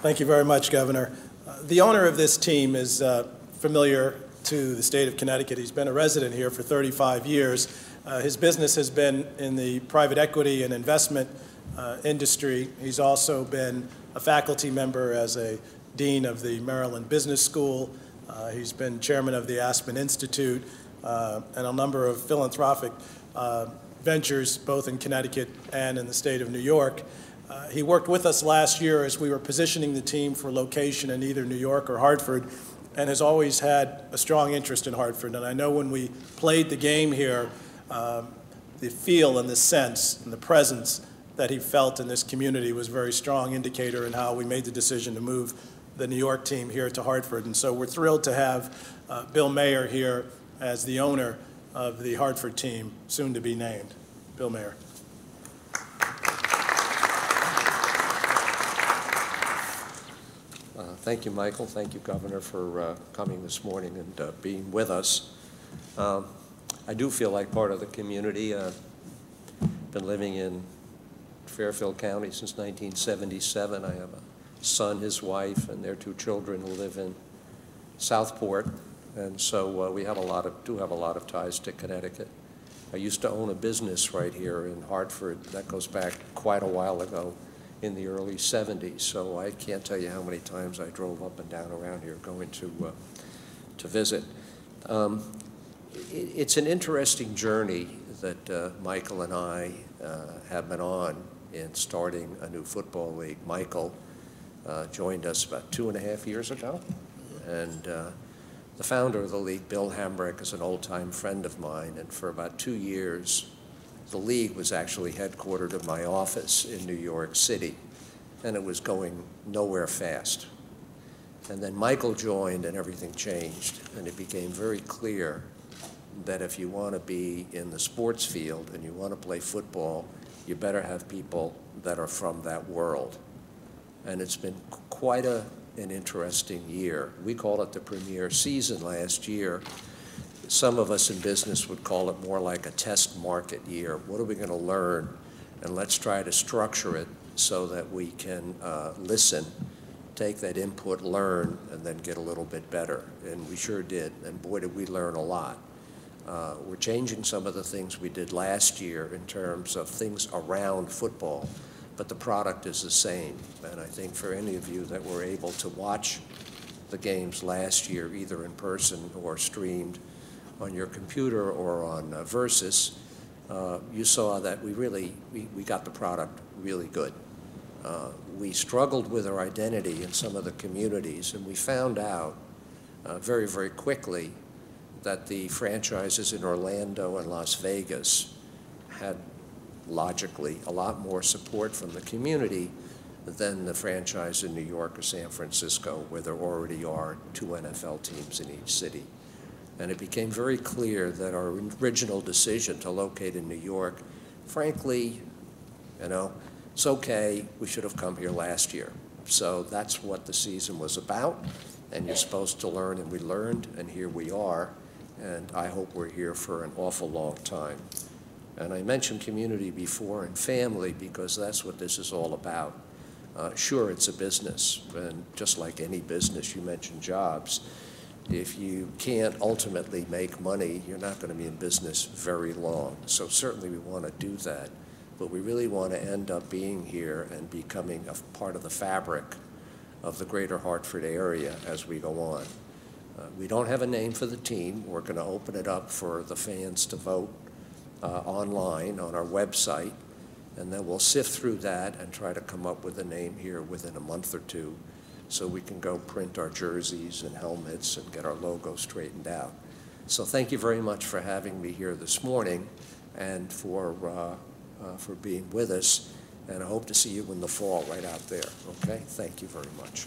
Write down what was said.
Thank you very much, Governor. The owner of this team is familiar to the state of Connecticut. He's been a resident here for 35 years. His business has been in the private equity and investment industry. He's also been a faculty member as a dean of the Maryland Business School. He's been chairman of the Aspen Institute and a number of philanthropic ventures both in Connecticut and in the state of New York. He worked with us last year as we were positioning the team for location in either New York or Hartford, and has always had a strong interest in Hartford. And I know when we played the game here, the feel and the sense and the presence that he felt in this community was a very strong indicator in how we made the decision to move the New York team here to Hartford. And so we're thrilled to have Bill Mayer here as the owner of the Hartford team, soon to be named. Bill Mayer. Thank you, Michael. Thank you, Governor, for coming this morning and being with us. I do feel like part of the community. Been living in Fairfield County since 1977. I have a son, his wife, and their 2 children who live in Southport, and so we have do have a lot of ties to Connecticut. I used to own a business right here in Hartford. That goes back quite a while ago, in the early 70s, so I can't tell you how many times I drove up and down around here going to visit. It's an interesting journey that Michael and I have been on in starting a new football league. Michael joined us about 2.5 years ago, and the founder of the league, Bill Hambrick, is an old-time friend of mine, and for about 2 years, the league was actually headquartered at my office in New York City, and it was going nowhere fast. And then Michael joined and everything changed, and it became very clear that if you want to be in the sports field and you want to play football, you better have people that are from that world. And it's been quite an interesting year. We call it the premier season last year. Some of us in business would call it more like a test market year. What are we going to learn? And let's try to structure it so that we can listen, take that input, learn, and then get a little bit better. And we sure did. And boy, did we learn a lot. We're changing some of the things we did last year in terms of things around football, but the product is the same. And I think for any of you that were able to watch the games last year, either in person or streamed on your computer or on Versus, you saw that we got the product really good. We struggled with our identity in some of the communities, and we found out very, very quickly that the franchises in Orlando and Las Vegas had, logically, a lot more support from the community than the franchise in New York or San Francisco, where there already are 2 NFL teams in each city. And it became very clear that our original decision to locate in New York, frankly, it's okay, we should have come here last year. So that's what the season was about, and you're supposed to learn, and we learned, and here we are, and I hope we're here for an awful long time. And I mentioned community before and family because that's what this is all about. Sure, it's a business, and just like any business, you mentioned jobs. If you can't ultimately make money, you're not going to be in business very long. So certainly we want to do that, but we really want to end up being here and becoming a part of the fabric of the greater Hartford area as we go on. We don't have a name for the team. We're going to open it up for the fans to vote online on our website, and then we'll sift through that and try to come up with a name here within a month or 2 so we can go print our jerseys and helmets and get our logo straightened out. So thank you very much for having me here this morning and for being with us, and I hope to see you in the fall right out there, okay? Thank you very much.